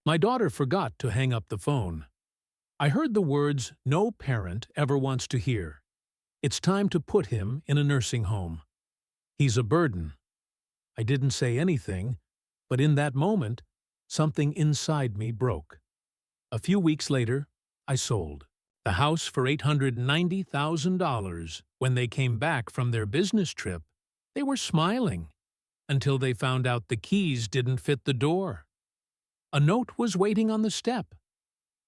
My daughter forgot to hang up the phone. I heard the words no parent ever wants to hear. It's time to put him in a nursing home. He's a burden. I didn't say anything, but in that moment, something inside me broke. A few weeks later, I sold the house for $890,000. When they came back from their business trip, they were smiling until they found out the keys didn't fit the door. A note was waiting on the step.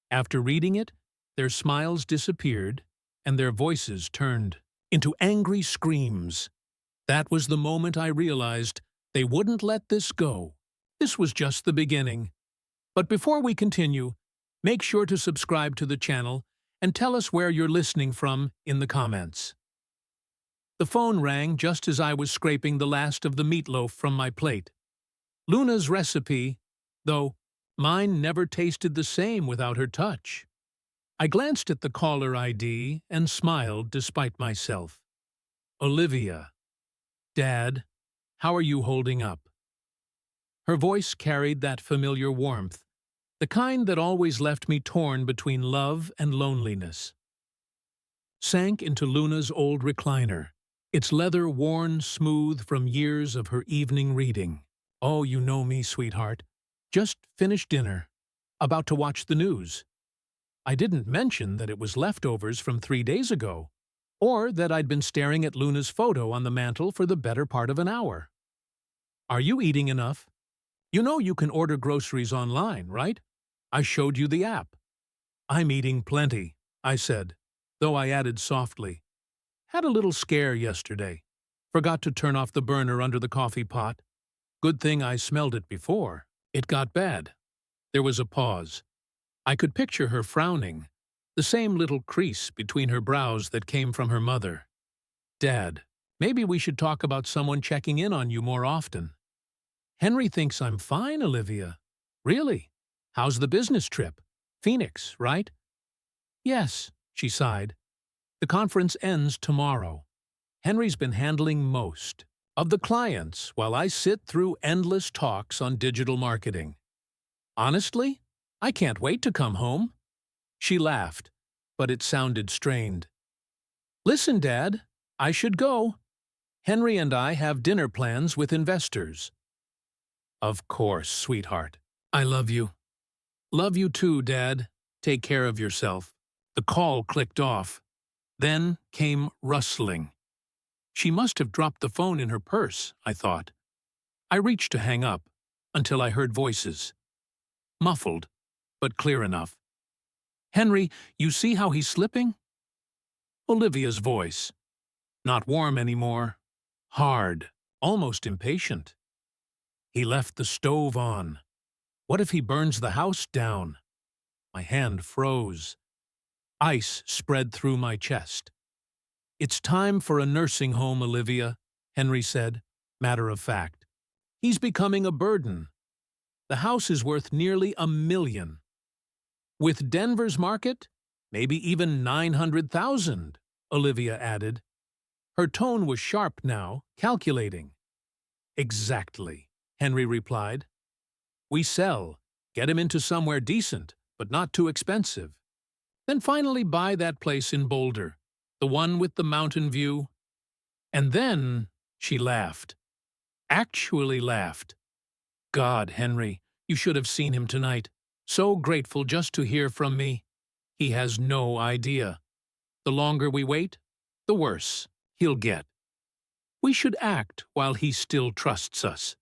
After reading it, their smiles disappeared and their voices turned into angry screams. That was the moment I realized they wouldn't let this go. This was just the beginning. But before we continue, make sure to subscribe to the channel and tell us where you're listening from in the comments. The phone rang just as I was scraping the last of the meatloaf from my plate. Luna's recipe, though mine never tasted the same without her touch. I glanced at the caller ID and smiled despite myself. Olivia. Dad, how are you holding up? Her voice carried that familiar warmth, the kind that always left me torn between love and loneliness. Sank into Luna's old recliner, its leather worn smooth from years of her evening reading. Oh, you know me, sweetheart. Just finished dinner. About to watch the news. I didn't mention that it was leftovers from 3 days ago, or that I'd been staring at Luna's photo on the mantel for the better part of an hour. Are you eating enough? You know you can order groceries online, right? I showed you the app. I'm eating plenty, I said, though I added softly. Had a little scare yesterday. Forgot to turn off the burner under the coffee pot. Good thing I smelled it before. It got bad. There was a pause. I could picture her frowning, the same little crease between her brows that came from her mother. Dad, maybe we should talk about someone checking in on you more often. Henry thinks I'm fine, Olivia. Really? How's the business trip? Phoenix, right? Yes, she sighed. The conference ends tomorrow. Henry's been handling most of the clients while I sit through endless talks on digital marketing. Honestly, I can't wait to come home. She laughed, but it sounded strained. Listen, Dad, I should go. Henry and I have dinner plans with investors. Of course, sweetheart. I love you. Love you too, Dad. Take care of yourself. The call clicked off. Then came rustling. She must have dropped the phone in her purse, I thought. I reached to hang up until I heard voices. Muffled, but clear enough. Henry, you see how he's slipping? Olivia's voice. Not warm anymore. Hard, almost impatient. He left the stove on. What if he burns the house down? My hand froze. Ice spread through my chest. It's time for a nursing home, Olivia, Henry said, matter of fact. He's becoming a burden. The house is worth nearly $1 million. With Denver's market, maybe even 900,000, Olivia added. Her tone was sharp now, calculating. Exactly, Henry replied. We sell, get him into somewhere decent, but not too expensive. Then finally buy that place in Boulder, the one with the mountain view. And then she laughed. Actually laughed. God, Henry, you should have seen him tonight. So grateful just to hear from me. He has no idea. The longer we wait, the worse he'll get. We should act while he still trusts us.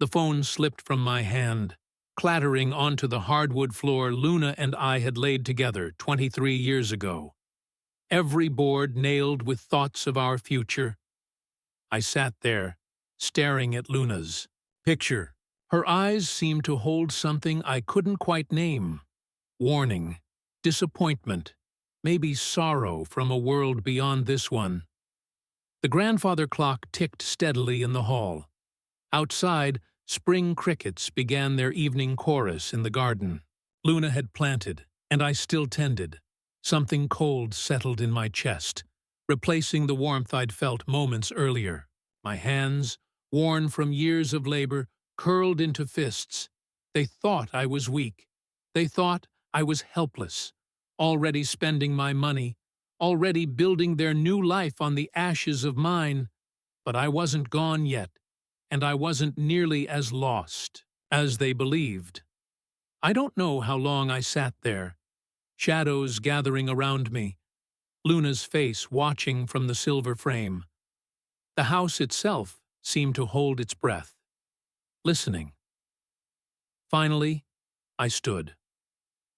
The phone slipped from my hand, clattering onto the hardwood floor Luna and I had laid together 23 years ago. Every board nailed with thoughts of our future. I sat there, staring at Luna's picture. Her eyes seemed to hold something I couldn't quite name. Warning, disappointment, maybe sorrow from a world beyond this one. The grandfather clock ticked steadily in the hall. Outside, spring crickets began their evening chorus in the garden. Luna had planted, and I still tended. Something cold settled in my chest, replacing the warmth I'd felt moments earlier. My hands, worn from years of labor, curled into fists. They thought I was weak. They thought I was helpless, already spending my money, already building their new life on the ashes of mine. But I wasn't gone yet, and I wasn't nearly as lost as they believed. I don't know how long I sat there, shadows gathering around me, Luna's face watching from the silver frame. The house itself seemed to hold its breath, listening. Finally, I stood,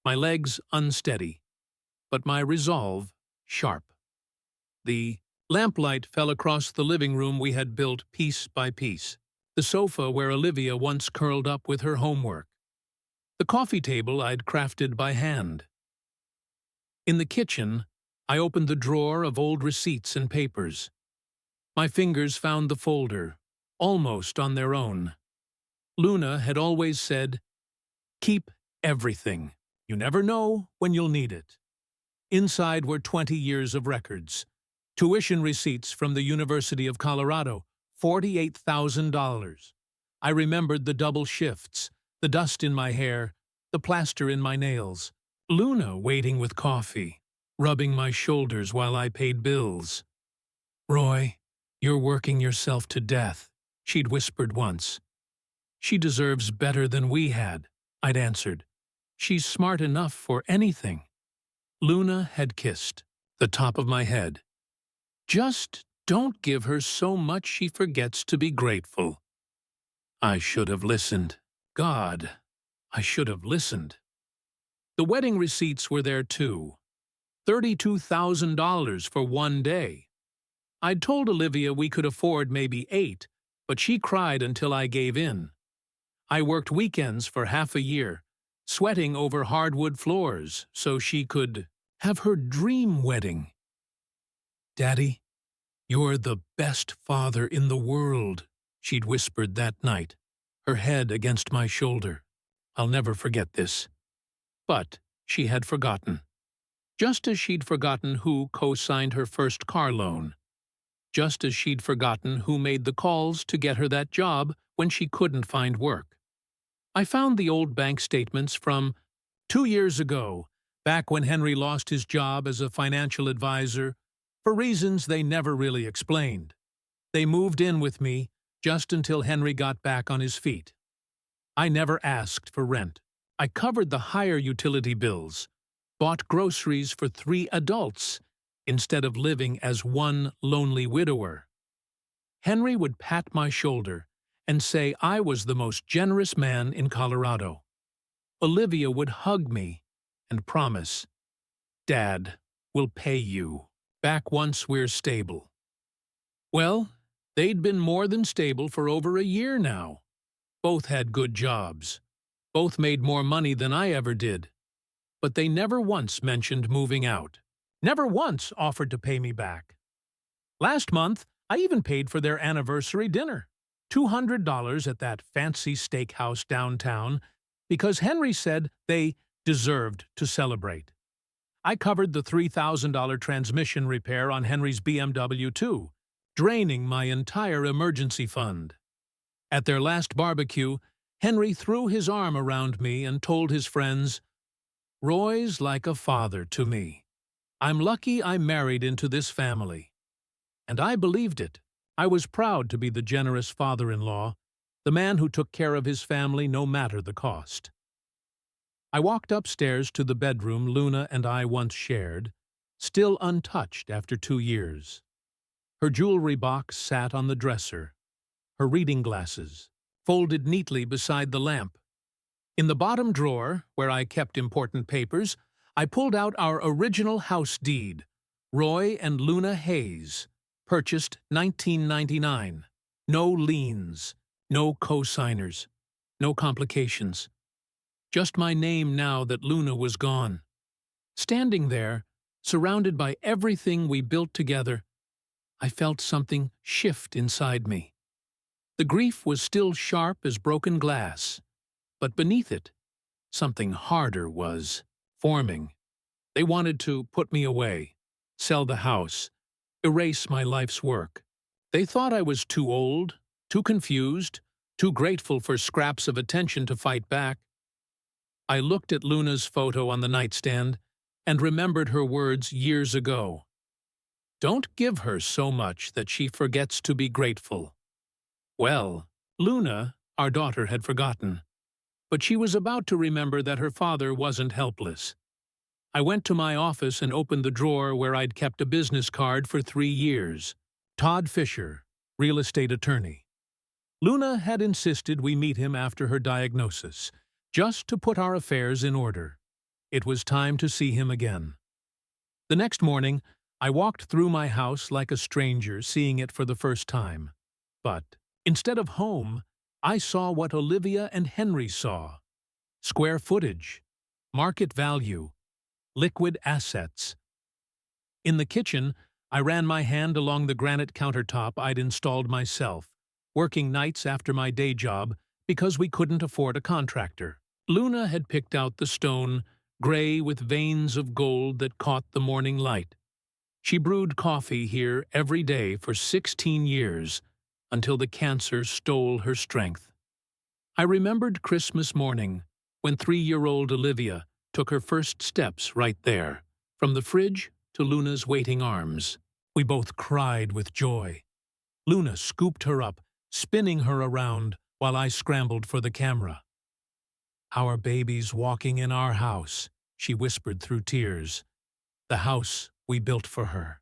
my legs unsteady, but my resolve sharp. The lamplight fell across the living room we had built piece by piece, the sofa where Olivia once curled up with her homework, the coffee table I'd crafted by hand. In the kitchen, I opened the drawer of old receipts and papers. My fingers found the folder, almost on their own. Luna had always said, "Keep everything. You never know when you'll need it." Inside were 20 years of records. Tuition receipts from the University of Colorado, $48,000. I remembered the double shifts, the dust in my hair, the plaster in my nails. Luna waiting with coffee, rubbing my shoulders while I paid bills. "Roy, you're working yourself to death," she'd whispered once. "She deserves better than we had," I'd answered. "She's smart enough for anything." Luna had kissed the top of my head. "Just don't give her so much she forgets to be grateful." I should have listened. God, I should have listened. The wedding receipts were there too. $32,000 for one day. I'd told Olivia we could afford maybe 8, but she cried until I gave in. I worked weekends for half a year, sweating over hardwood floors so she could have her dream wedding. "Daddy, you're the best father in the world," she'd whispered that night, her head against my shoulder. I'll never forget this. But she had forgotten. Just as she'd forgotten who co-signed her first car loan. Just as she'd forgotten who made the calls to get her that job when she couldn't find work. I found the old bank statements from 2 years ago, back when Henry lost his job as a financial advisor, for reasons they never really explained. They moved in with me just until Henry got back on his feet. I never asked for rent. I covered the higher utility bills, bought groceries for 3 adults, instead of living as one lonely widower. Henry would pat my shoulder and say I was the most generous man in Colorado. Olivia would hug me and promise, "Dad, we'll pay you back once we're stable." Well, they'd been more than stable for over a year now. Both had good jobs. Both made more money than I ever did. But they never once mentioned moving out. Never once offered to pay me back. Last month, I even paid for their anniversary dinner, $200 at that fancy steakhouse downtown, because Henry said they deserved to celebrate. I covered the $3,000 transmission repair on Henry's BMW too, draining my entire emergency fund. At their last barbecue, Henry threw his arm around me and told his friends, "Roy's like a father to me. I'm lucky I married into this family." And I believed it. I was proud to be the generous father-in-law, the man who took care of his family no matter the cost. I walked upstairs to the bedroom Luna and I once shared, still untouched after 2 years. Her jewelry box sat on the dresser, her reading glasses folded neatly beside the lamp. In the bottom drawer, where I kept important papers, I pulled out our original house deed, Roy and Luna Hayes, purchased 1999. No liens, no co-signers, no complications. Just my name now that Luna was gone. Standing there, surrounded by everything we built together, I felt something shift inside me. The grief was still sharp as broken glass, but beneath it, something harder was forming. They wanted to put me away, sell the house, erase my life's work. They thought I was too old, too confused, too grateful for scraps of attention to fight back. I looked at Luna's photo on the nightstand and remembered her words years ago. Don't give her so much that she forgets to be grateful. Well, Luna, our daughter, had forgotten, but she was about to remember that her father wasn't helpless. I went to my office and opened the drawer where I'd kept a business card for 3 years. Todd Fisher, real estate attorney. Luna had insisted we meet him after her diagnosis, just to put our affairs in order. It was time to see him again. The next morning, I walked through my house like a stranger seeing it for the first time. But instead of home, I saw what Olivia and Henry saw: square footage, market value, liquid assets. In the kitchen, I ran my hand along the granite countertop I'd installed myself, working nights after my day job because we couldn't afford a contractor. Luna had picked out the stone, gray with veins of gold that caught the morning light. She brewed coffee here every day for 16 years, until the cancer stole her strength. I remembered Christmas morning, when 3-year-old Olivia took her first steps right there, from the fridge to Luna's waiting arms. We both cried with joy. Luna scooped her up, spinning her around, while I scrambled for the camera. "Our baby's walking in our house," she whispered through tears. "The house we built for her."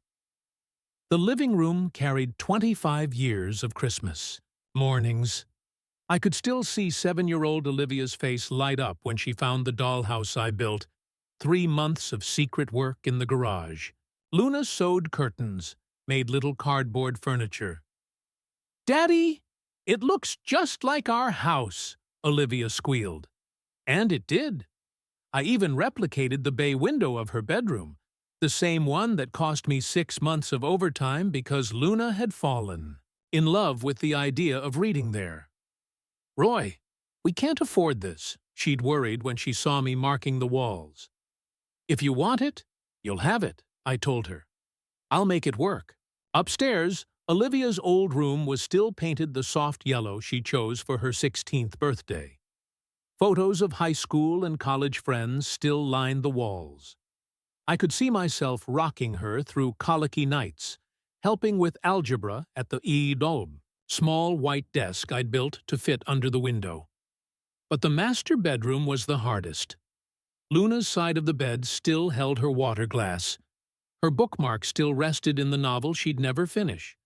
The living room carried 25 years of Christmas mornings. I could still see 7-year-old Olivia's face light up when she found the dollhouse I built, 3 months of secret work in the garage. Luna sewed curtains, made little cardboard furniture. "Daddy, it looks just like our house," Olivia squealed. And it did. I even replicated the bay window of her bedroom, the same one that cost me 6 months of overtime because Luna had fallen in love with the idea of reading there. "Roy, we can't afford this," she'd worried when she saw me marking the walls. "If you want it, you'll have it," I told her. "I'll make it work." Upstairs, Olivia's old room was still painted the soft yellow she chose for her 16th birthday. Photos of high school and college friends still lined the walls. I could see myself rocking her through colicky nights, helping with algebra at the small white desk I'd built to fit under the window. But the master bedroom was the hardest. Luna's side of the bed still held her water glass. Her bookmark still rested in the novel she'd never finish.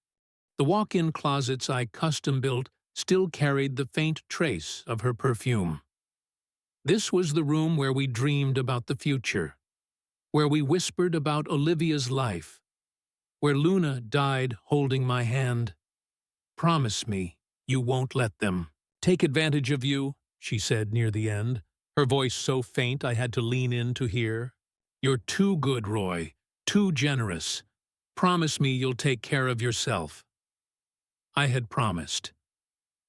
The walk-in closets I custom-built still carried the faint trace of her perfume. This was the room where we dreamed about the future, where we whispered about Olivia's life, where Luna died holding my hand. "Promise me you won't let them take advantage of you," she said near the end, her voice so faint I had to lean in to hear. "You're too good, Roy, too generous. Promise me you'll take care of yourself." I had promised,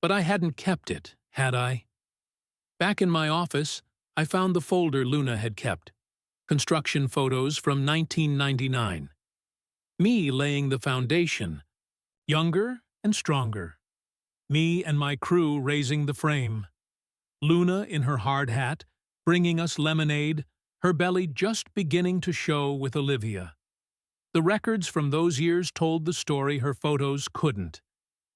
but I hadn't kept it, had I? Back in my office, I found the folder Luna had kept. Construction photos from 1999. Me laying the foundation, younger and stronger. Me and my crew raising the frame. Luna in her hard hat, bringing us lemonade, her belly just beginning to show with Olivia. The records from those years told the story her photos couldn't.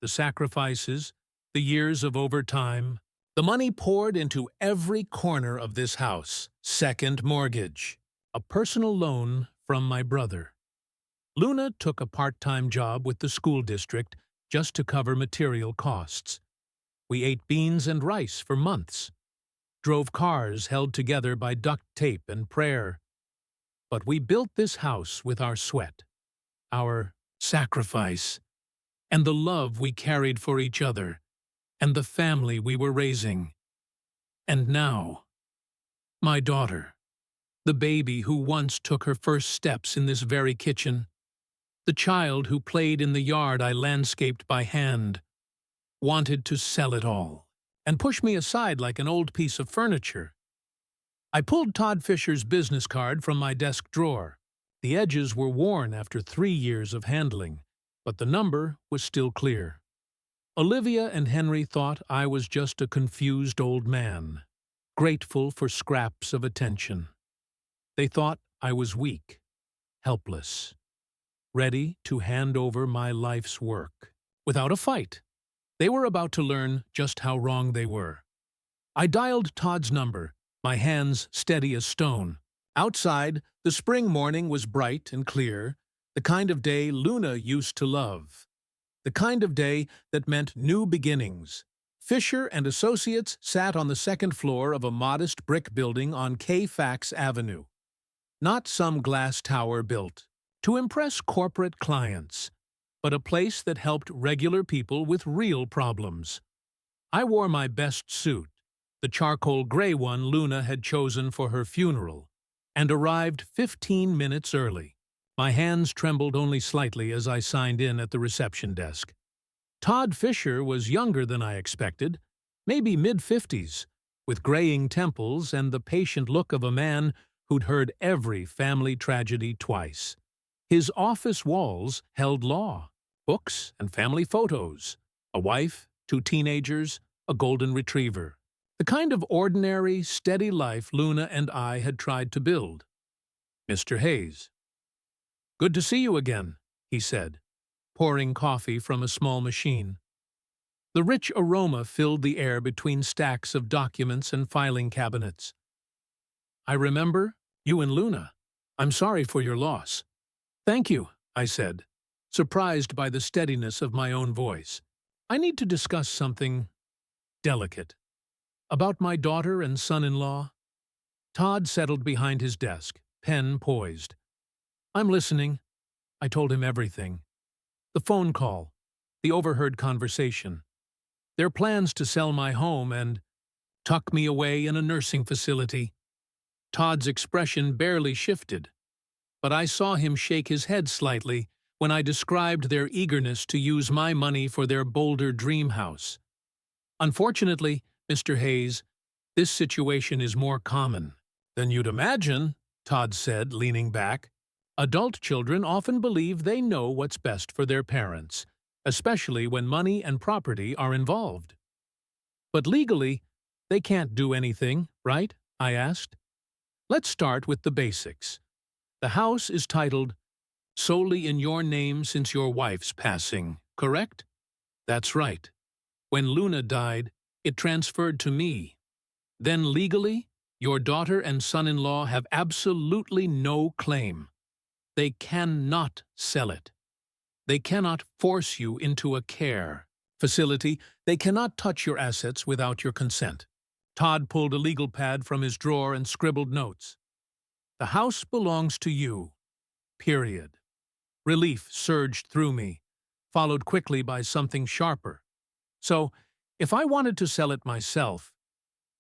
The sacrifices, the years of overtime. The money poured into every corner of this house. Second mortgage. A personal loan from my brother. Luna took a part-time job with the school district just to cover material costs. We ate beans and rice for months. Drove cars held together by duct tape and prayer. But we built this house with our sweat, our sacrifice, and the love we carried for each other, and the family we were raising. And now, my daughter, the baby who once took her first steps in this very kitchen, the child who played in the yard I landscaped by hand, wanted to sell it all and push me aside like an old piece of furniture. I pulled Todd Fisher's business card from my desk drawer. The edges were worn after 3 years of handling, but the number was still clear. Olivia and Henry thought I was just a confused old man, grateful for scraps of attention. They thought I was weak, helpless, ready to hand over my life's work. Without a fight, they were about to learn just how wrong they were. I dialed Todd's number, my hands steady as stone. Outside, the spring morning was bright and clear, the kind of day Luna used to love. The kind of day that meant new beginnings. Fisher and Associates sat on the second floor of a modest brick building on Fax Avenue. Not some glass tower built to impress corporate clients, but a place that helped regular people with real problems. I wore my best suit, the charcoal gray one Luna had chosen for her funeral, and arrived 15 minutes early. My hands trembled only slightly as I signed in at the reception desk. Todd Fisher was younger than I expected, maybe mid-50s, with graying temples and the patient look of a man who'd heard every family tragedy twice. His office walls held law, books and family photos, a wife, 2 teenagers, a golden retriever. The kind of ordinary, steady life Luna and I had tried to build. Mr. Hayes. "Good to see you again," he said, pouring coffee from a small machine. The rich aroma filled the air between stacks of documents and filing cabinets. "I remember you and Luna. I'm sorry for your loss." "Thank you," I said, surprised by the steadiness of my own voice. "I need to discuss something delicate. About my daughter and son-in-law." Todd settled behind his desk, pen poised. "I'm listening." I told him everything. The phone call, the overheard conversation, their plans to sell my home and tuck me away in a nursing facility. Todd's expression barely shifted, but I saw him shake his head slightly when I described their eagerness to use my money for their Boulder dream house. "Unfortunately, Mr. Hayes, this situation is more common than you'd imagine," Todd said, leaning back. "Adult children often believe they know what's best for their parents, especially when money and property are involved." "But legally, they can't do anything, right?" I asked. "Let's start with the basics. The house is titled solely in your name since your wife's passing, correct?" "That's right. When Luna died, it transferred to me. Then legally, your daughter and son-in-law have absolutely no claim. They cannot sell it. They cannot force you into a care facility. They cannot touch your assets without your consent." Todd pulled a legal pad from his drawer and scribbled notes. "The house belongs to you. Period." Relief surged through me, followed quickly by something sharper. "So, if I wanted to sell it myself,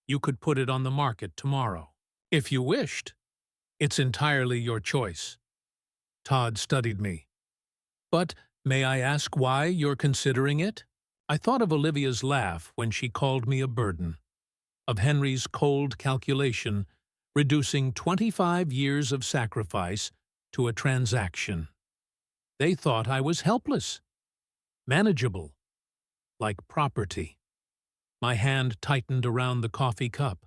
you could put it on the market tomorrow. If you wished. It's entirely your choice." Todd studied me. "But may I ask why you're considering it?" I thought of Olivia's laugh when she called me a burden, of Henry's cold calculation reducing 25 years of sacrifice to a transaction. They thought I was helpless, manageable, like property. My hand tightened around the coffee cup.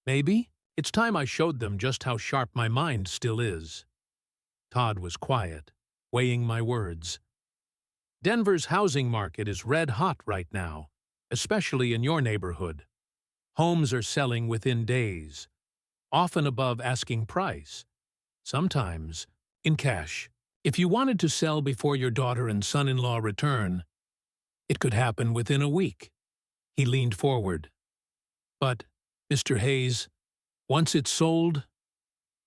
Maybe it's time I showed them just how sharp my mind still is. Todd was quiet, weighing my words. "Denver's housing market is red hot right now, especially in your neighborhood. Homes are selling within days, often above asking price, sometimes in cash. If you wanted to sell before your daughter and son-in-law return, it could happen within a week." He leaned forward. "But, Mr. Hayes, once it's sold,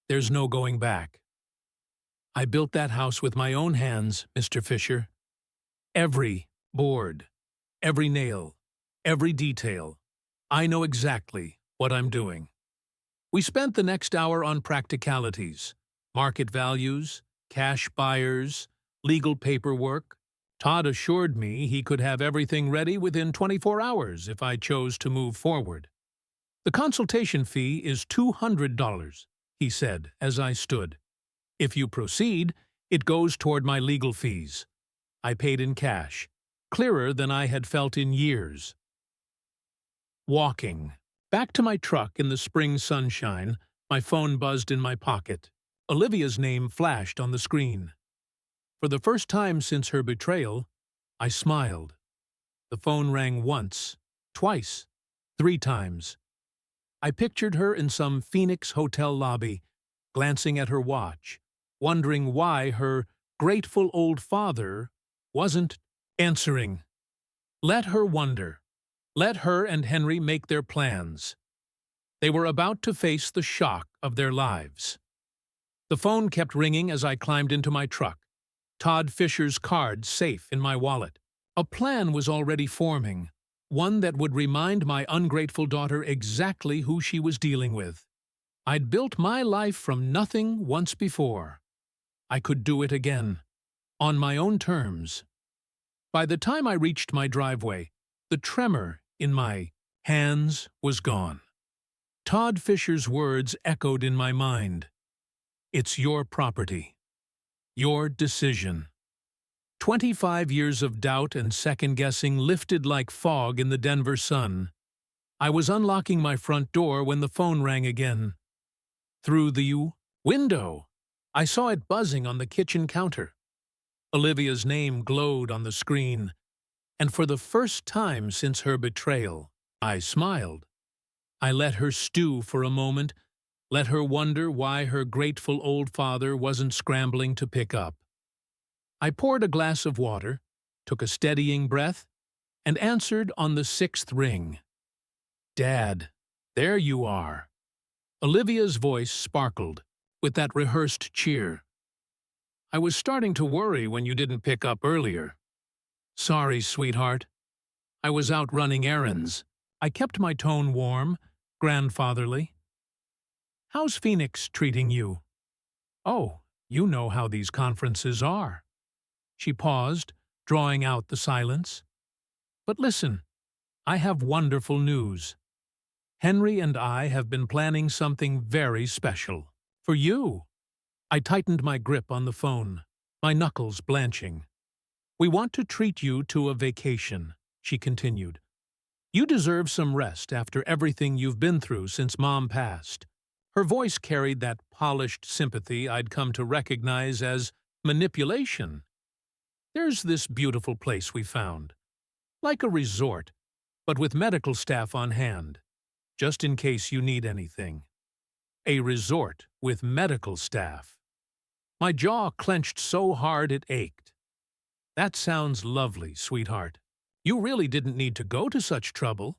there's no going back. I built that house with my own hands, Mr. Fisher. Every board, every nail, every detail. I know exactly what I'm doing." We spent the next hour on practicalities, market values, cash buyers, legal paperwork. Todd assured me he could have everything ready within 24 hours if I chose to move forward. "The consultation fee is $200, he said as I stood. "If you proceed, it goes toward my legal fees." I paid in cash, clearer than I had felt in years. Walking Back to my truck in the spring sunshine, my phone buzzed in my pocket. Olivia's name flashed on the screen. For the first time since her betrayal, I smiled. The phone rang once, twice, 3 times. I pictured her in some Phoenix hotel lobby, glancing at her watch, wondering why her grateful old father wasn't answering. Let her wonder. Let her and Henry make their plans. They were about to face the shock of their lives. The phone kept ringing as I climbed into my truck, Todd Fisher's card safe in my wallet. A plan was already forming, one that would remind my ungrateful daughter exactly who she was dealing with. I'd built my life from nothing once before. I could do it again, on my own terms. By the time I reached my driveway, the tremor in my hands was gone. Todd Fisher's words echoed in my mind. It's your property. Your decision. 25 years of doubt and second-guessing lifted like fog in the Denver sun. I was unlocking my front door when the phone rang again. Through the window, I saw it buzzing on the kitchen counter. Olivia's name glowed on the screen, and for the first time since her betrayal, I smiled. I let her stew for a moment, let her wonder why her grateful old father wasn't scrambling to pick up. I poured a glass of water, took a steadying breath, and answered on the 6th ring. Dad, there you are. Olivia's voice sparkled with that rehearsed cheer. I was starting to worry when you didn't pick up earlier. Sorry, sweetheart. I was out running errands. I kept my tone warm, grandfatherly. How's Phoenix treating you? Oh, you know how these conferences are. She paused, drawing out the silence. But listen, I have wonderful news. Henry and I have been planning something very special. For you. I tightened my grip on the phone, my knuckles blanching. We want to treat you to a vacation, she continued. You deserve some rest after everything you've been through since Mom passed. Her voice carried that polished sympathy I'd come to recognize as manipulation. There's this beautiful place we found. Like a resort, but with medical staff on hand, just in case you need anything. A resort with medical staff. My jaw clenched so hard it ached. That sounds lovely, sweetheart. You really didn't need to go to such trouble.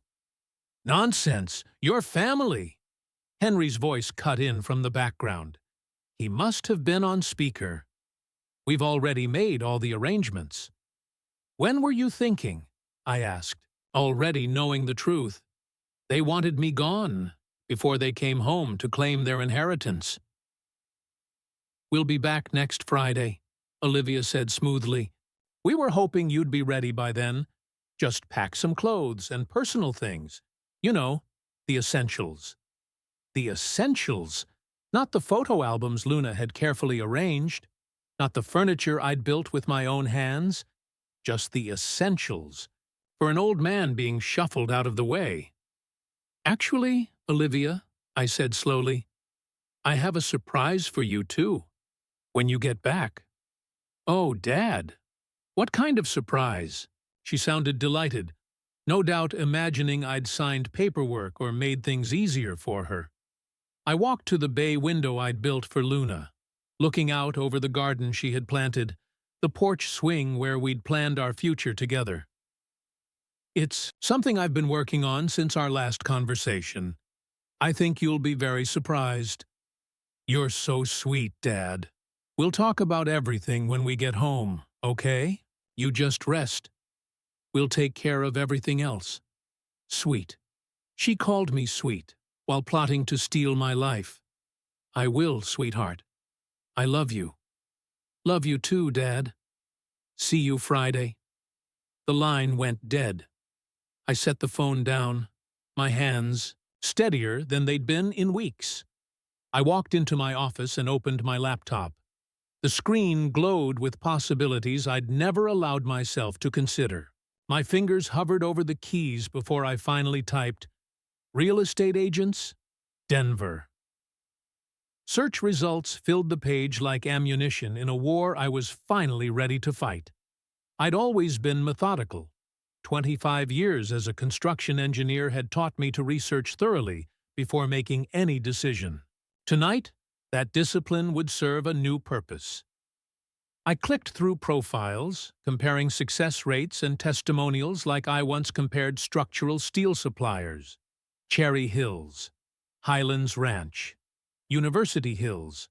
Nonsense! Your family! Henry's voice cut in from the background. He must have been on speaker. We've already made all the arrangements. When were you thinking? I asked, already knowing the truth. They wanted me gone before they came home to claim their inheritance. We'll be back next Friday, Olivia said smoothly. We were hoping you'd be ready by then. Just pack some clothes and personal things. You know, the essentials. The essentials? Not the photo albums Luna had carefully arranged. Not the furniture I'd built with my own hands. Just the essentials. For an old man being shuffled out of the way. Actually, Olivia, I said slowly, I have a surprise for you too, when you get back. Oh, Dad. What kind of surprise? She sounded delighted, no doubt imagining I'd signed paperwork or made things easier for her. I walked to the bay window I'd built for Luna, looking out over the garden she had planted, the porch swing where we'd planned our future together. It's something I've been working on since our last conversation. I think you'll be very surprised. You're so sweet, Dad. We'll talk about everything when we get home, okay? You just rest. We'll take care of everything else. Sweet. She called me sweet while plotting to steal my life. I will, sweetheart. I love you. Love you too, Dad. See you Friday. The line went dead. I set the phone down, my hands steadier than they'd been in weeks. I walked into my office and opened my laptop. The screen glowed with possibilities I'd never allowed myself to consider. My fingers hovered over the keys before I finally typed, Real estate agents? Denver. Search results filled the page like ammunition in a war I was finally ready to fight. I'd always been methodical. 25 years as a construction engineer had taught me to research thoroughly before making any decision. Tonight, that discipline would serve a new purpose. I clicked through profiles, comparing success rates and testimonials like I once compared structural steel suppliers. Cherry Hills, Highlands Ranch, University Hills,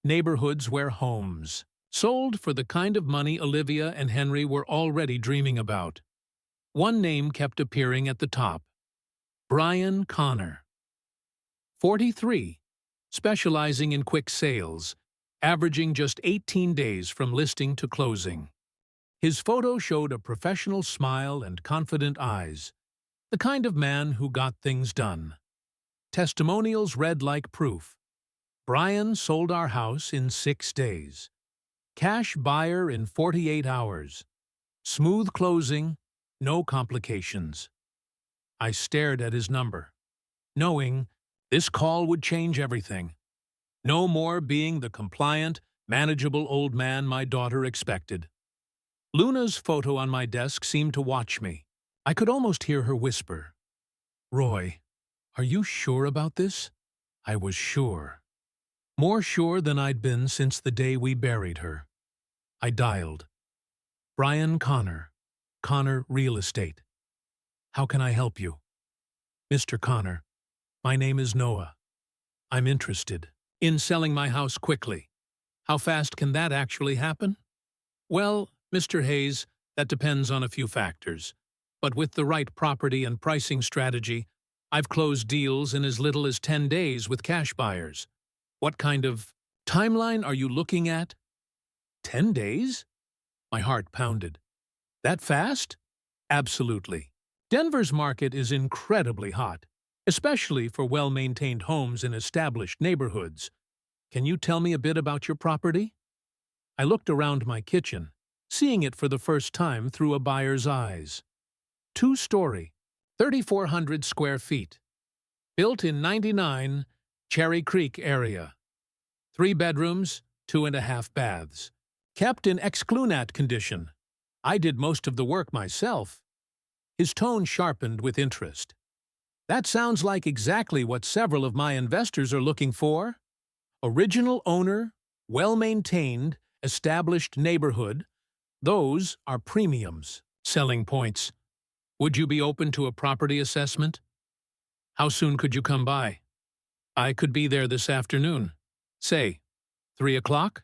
neighborhoods where homes sold for the kind of money Olivia and Henry were already dreaming about. One name kept appearing at the top: Brian Connor. 43, specializing in quick sales, averaging just 18 days from listing to closing. His photo showed a professional smile and confident eyes, the kind of man who got things done. Testimonials read like proof. Brian sold our house in 6 days. Cash buyer in 48 hours. Smooth closing, no complications. I stared at his number, knowing this call would change everything. No more being the compliant, manageable old man my daughter expected. Luna's photo on my desk seemed to watch me. I could almost hear her whisper, "Roy, are you sure about this?" I was sure. More sure than I'd been since the day we buried her. I dialed. Brian Connor, Connor Real Estate. How can I help you? Mr. Connor, my name is Noah. I'm interested in selling my house quickly. How fast can that actually happen? Well, Mr. Hayes, that depends on a few factors. But with the right property and pricing strategy, I've closed deals in as little as 10 days with cash buyers. What kind of timeline are you looking at? 10 days? My heart pounded. That fast? Absolutely. Denver's market is incredibly hot, especially for well-maintained homes in established neighborhoods. Can you tell me a bit about your property? I looked around my kitchen, seeing it for the first time through a buyer's eyes. 2-story, 3,400 square feet. Built in '99, Cherry Creek area. 3 bedrooms, 2.5 baths. Kept in exclunat condition. I did most of the work myself. His tone sharpened with interest. That sounds like exactly what several of my investors are looking for. Original owner, well-maintained, established neighborhood. Those are premiums, selling points. Would you be open to a property assessment? How soon could you come by? I could be there this afternoon. Say, 3 o'clock?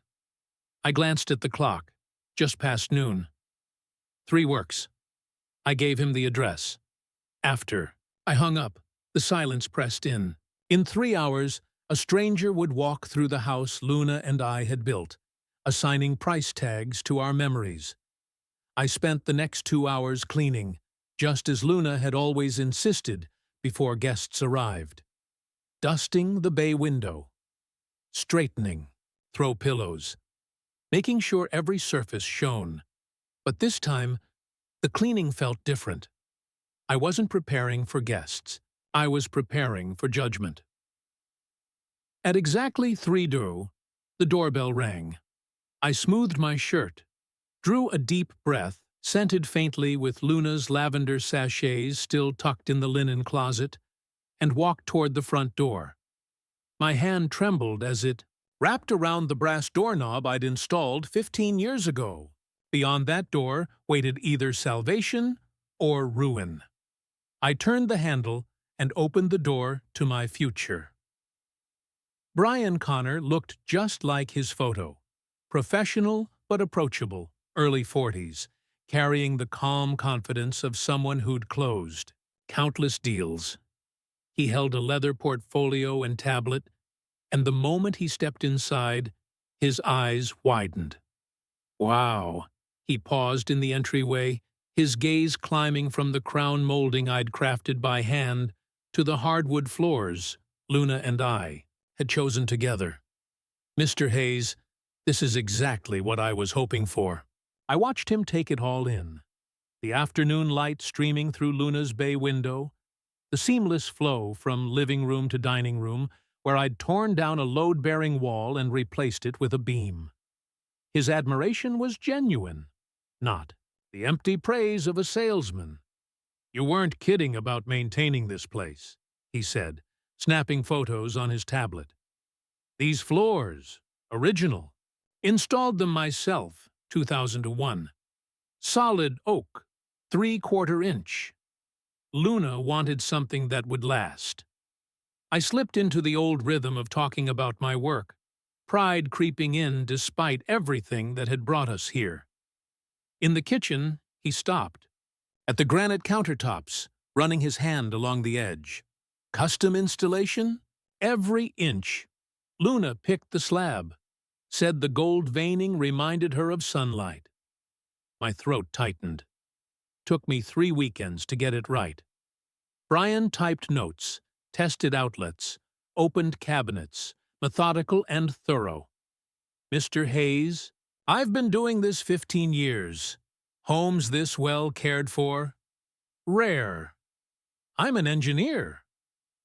I glanced at the clock. Just past noon. 3 works. I gave him the address. After I hung up, the silence pressed in. In 3 hours, a stranger would walk through the house Luna and I had built, assigning price tags to our memories. I spent the next 2 hours cleaning, just as Luna had always insisted before guests arrived. Dusting the bay window. Straightening throw pillows. Making sure every surface shone. But this time, the cleaning felt different. I wasn't preparing for guests. I was preparing for judgment. At exactly 3:00, the doorbell rang. I smoothed my shirt, drew a deep breath, scented faintly with Luna's lavender sachets still tucked in the linen closet, and walked toward the front door. My hand trembled as it wrapped around the brass doorknob I'd installed 15 years ago. Beyond that door waited either salvation or ruin. I turned the handle and opened the door to my future. Brian Connor looked just like his photo. Professional but approachable, early 40s, carrying the calm confidence of someone who'd closed countless deals. He held a leather portfolio and tablet, and the moment he stepped inside, his eyes widened. Wow! He paused in the entryway, his gaze climbing from the crown molding I'd crafted by hand to the hardwood floors Luna and I had chosen together. Mr. Hayes, this is exactly what I was hoping for. I watched him take it all in. The afternoon light streaming through Luna's bay window, the seamless flow from living room to dining room, where I'd torn down a load-bearing wall and replaced it with a beam. His admiration was genuine, not the empty praise of a salesman. "You weren't kidding about maintaining this place," he said, snapping photos on his tablet. "These floors, original. Installed them myself, 2001. Solid oak, 3/4 inch. Luna wanted something that would last." I slipped into the old rhythm of talking about my work, pride creeping in despite everything that had brought us here. In the kitchen, he stopped. At the granite countertops, running his hand along the edge. "Custom installation? Every inch. Luna picked the slab. Said the gold veining reminded her of sunlight." My throat tightened. Took me 3 weekends to get it right. Brian typed notes, tested outlets, opened cabinets, methodical and thorough. "Mr. Hayes, I've been doing this 15 years. Homes this well cared for? Rare. I'm an engineer.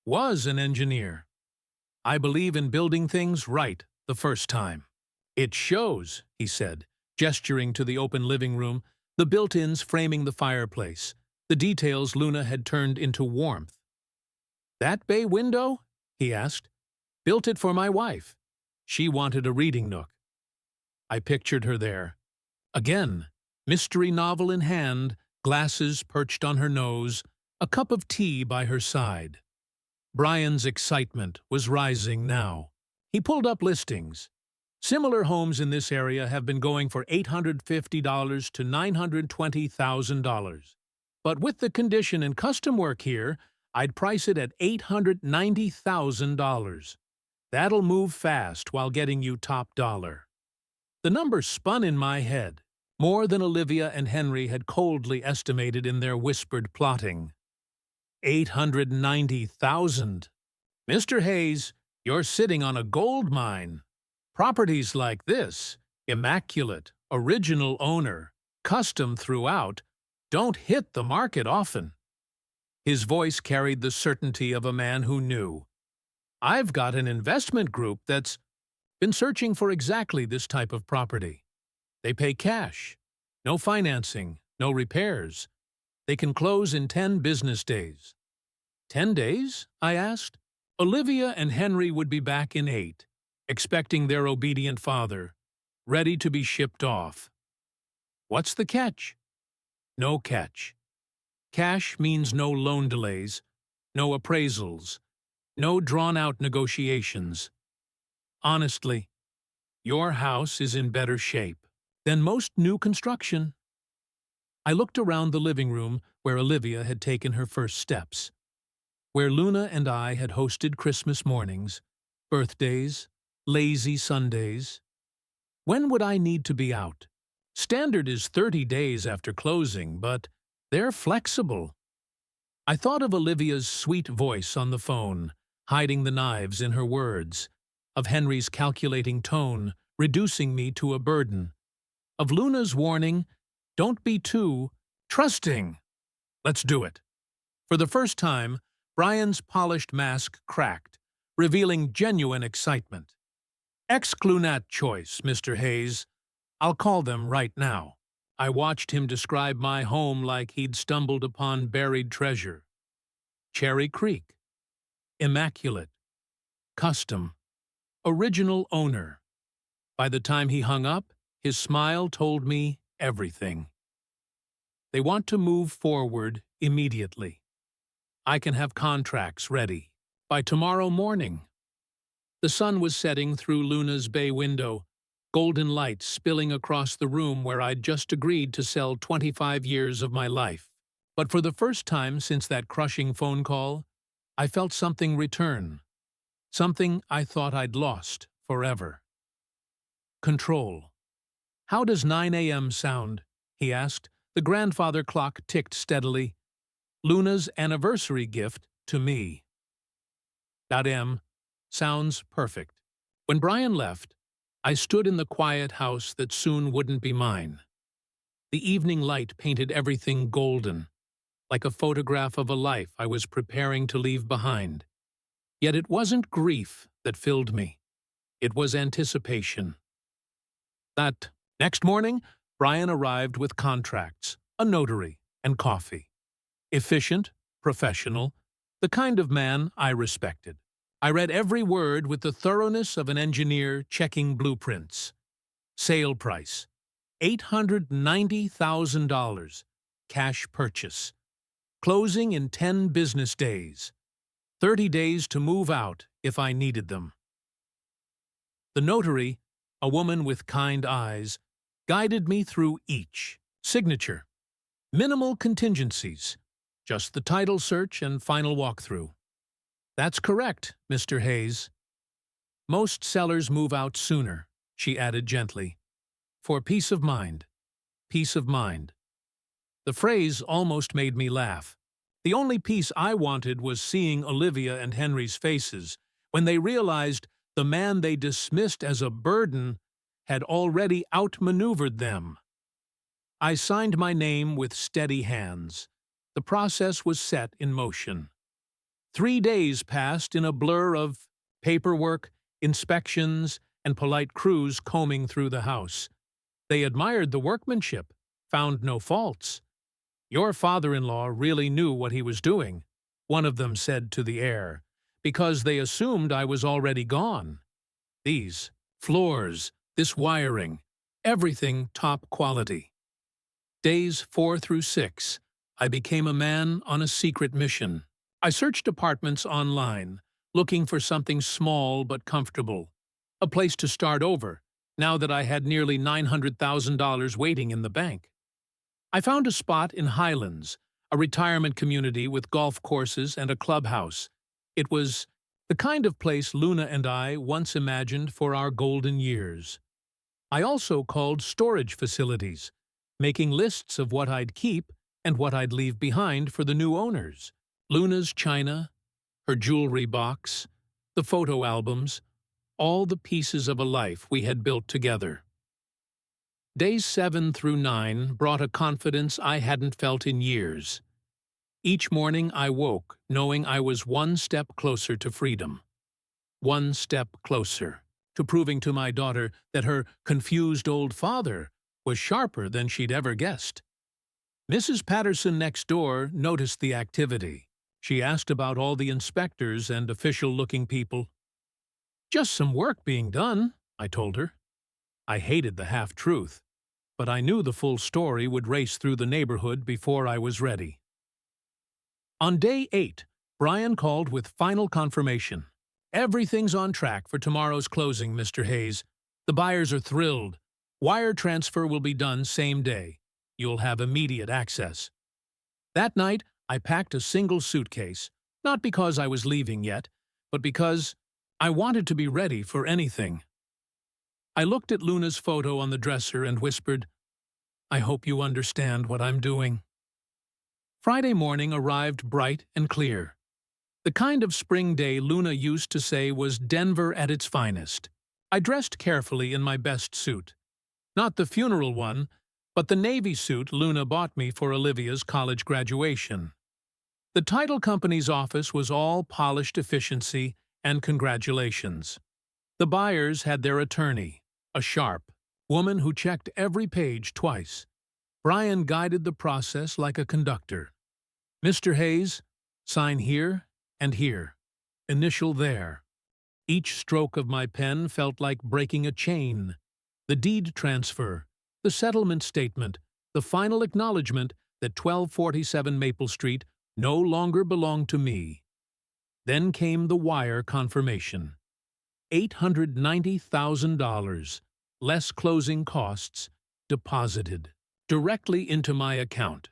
Was an engineer. I believe in building things right the first time." "It shows," he said, gesturing to the open living room, the built-ins framing the fireplace, the details Luna had turned into warmth. "That bay window?" he asked. "Built it for my wife. She wanted a reading nook." I pictured her there. Again, mystery novel in hand, glasses perched on her nose, a cup of tea by her side. Brian's excitement was rising now. He pulled up listings. Similar homes in this area have been going for $850 to $920,000. But with the condition and custom work here, I'd price it at $890,000. That'll move fast while getting you top dollar. The number spun in my head, more than Olivia and Henry had coldly estimated in their whispered plotting. 890,000. "Mr. Hayes, you're sitting on a gold mine. Properties like this, immaculate, original owner, custom throughout, don't hit the market often." His voice carried the certainty of a man who knew. "I've got an investment group that's been searching for exactly this type of property. They pay cash. No financing, no repairs. They can close in 10 business days." 10 days? I asked. Olivia and Henry would be back in 8, expecting their obedient father, ready to be shipped off. "What's the catch?" "No catch. Cash means no loan delays, no appraisals, no drawn-out negotiations. Honestly, your house is in better shape than most new construction." I looked around the living room where Olivia had taken her first steps, where Luna and I had hosted Christmas mornings, birthdays, lazy Sundays. When would I need to be out? Standard is 30 days after closing, but they're flexible. I thought of Olivia's sweet voice on the phone, hiding the knives in her words, of Henry's calculating tone, reducing me to a burden, of Luna's warning, "Don't be too trusting." Let's do it. For the first time, Brian's polished mask cracked, revealing genuine excitement. "Exclunat choice, Mr. Hayes. I'll call them right now." I watched him describe my home like he'd stumbled upon buried treasure. Cherry Creek. Immaculate. Custom. Original owner. By the time he hung up, his smile told me everything. They want to move forward immediately. I can have contracts ready by tomorrow morning. The sun was setting through Luna's bay window, golden light spilling across the room where I'd just agreed to sell 25 years of my life. But for the first time since that crushing phone call, I felt something return. Something I thought I'd lost forever. Control. "How does 9 a.m. sound?" he asked. The grandfather clock ticked steadily. Luna's anniversary gift to me. "M. Sounds perfect." When Brian left, I stood in the quiet house that soon wouldn't be mine. The evening light painted everything golden, like a photograph of a life I was preparing to leave behind. Yet it wasn't grief that filled me. It was anticipation. That next morning, Brian arrived with contracts, a notary, and coffee. Efficient, professional, the kind of man I respected. I read every word with the thoroughness of an engineer checking blueprints. Sale price, $890,000. Cash purchase. Closing in 10 business days. 30 days to move out if I needed them. The notary, a woman with kind eyes, guided me through each. Signature. Minimal contingencies. Just the title search and final walkthrough. That's correct, Mr. Hayes. Most sellers move out sooner, she added gently. For peace of mind. Peace of mind. The phrase almost made me laugh. The only peace I wanted was seeing Olivia and Henry's faces when they realized the man they dismissed as a burden had already outmaneuvered them. I signed my name with steady hands. The process was set in motion. 3 days passed in a blur of paperwork, inspections, and polite crews combing through the house. They admired the workmanship, found no faults. Your father-in-law really knew what he was doing, one of them said to the heir, because they assumed I was already gone. These floors, this wiring, everything top quality. Days 4 through 6, I became a man on a secret mission. I searched apartments online, looking for something small but comfortable, a place to start over, now that I had nearly $900,000 waiting in the bank. I found a spot in Highlands, a retirement community with golf courses and a clubhouse. It was the kind of place Luna and I once imagined for our golden years. I also called storage facilities, making lists of what I'd keep and what I'd leave behind for the new owners. Luna's china, her jewelry box, the photo albums, all the pieces of a life we had built together. Days 7 through 9 brought a confidence I hadn't felt in years. Each morning I woke knowing I was one step closer to freedom. One step closer to proving to my daughter that her confused old father was sharper than she'd ever guessed. Mrs. Patterson next door noticed the activity. She asked about all the inspectors and official-looking people. Just some work being done, I told her. I hated the half-truth, but I knew the full story would race through the neighborhood before I was ready. On day 8, Brian called with final confirmation. Everything's on track for tomorrow's closing, Mr. Hayes. The buyers are thrilled. Wire transfer will be done same day. You'll have immediate access. That night, I packed a single suitcase, not because I was leaving yet, but because I wanted to be ready for anything. I looked at Luna's photo on the dresser and whispered, I hope you understand what I'm doing. Friday morning arrived bright and clear. The kind of spring day Luna used to say was Denver at its finest. I dressed carefully in my best suit. Not the funeral one, but the navy suit Luna bought me for Olivia's college graduation. The title company's office was all polished efficiency and congratulations. The buyers had their attorney, a sharp woman who checked every page twice. Brian guided the process like a conductor. Mr. Hayes, sign here and here. Initial there. Each stroke of my pen felt like breaking a chain. The deed transfer, the settlement statement, the final acknowledgement that 1247 Maple Street no longer belonged to me. Then came the wire confirmation. $890,000, less closing costs, deposited directly into my account.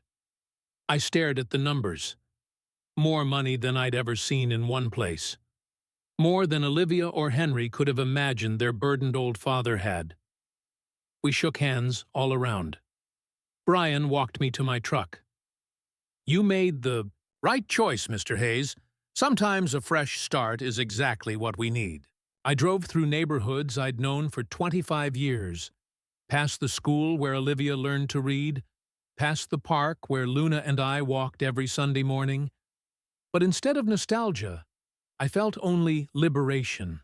I stared at the numbers. More money than I'd ever seen in one place. More than Olivia or Henry could have imagined their burdened old father had. We shook hands all around. Brian walked me to my truck. You made the right choice, Mr. Hayes. Sometimes a fresh start is exactly what we need. I drove through neighborhoods I'd known for 25 years, past the school where Olivia learned to read, past the park where Luna and I walked every Sunday morning. But instead of nostalgia, I felt only liberation.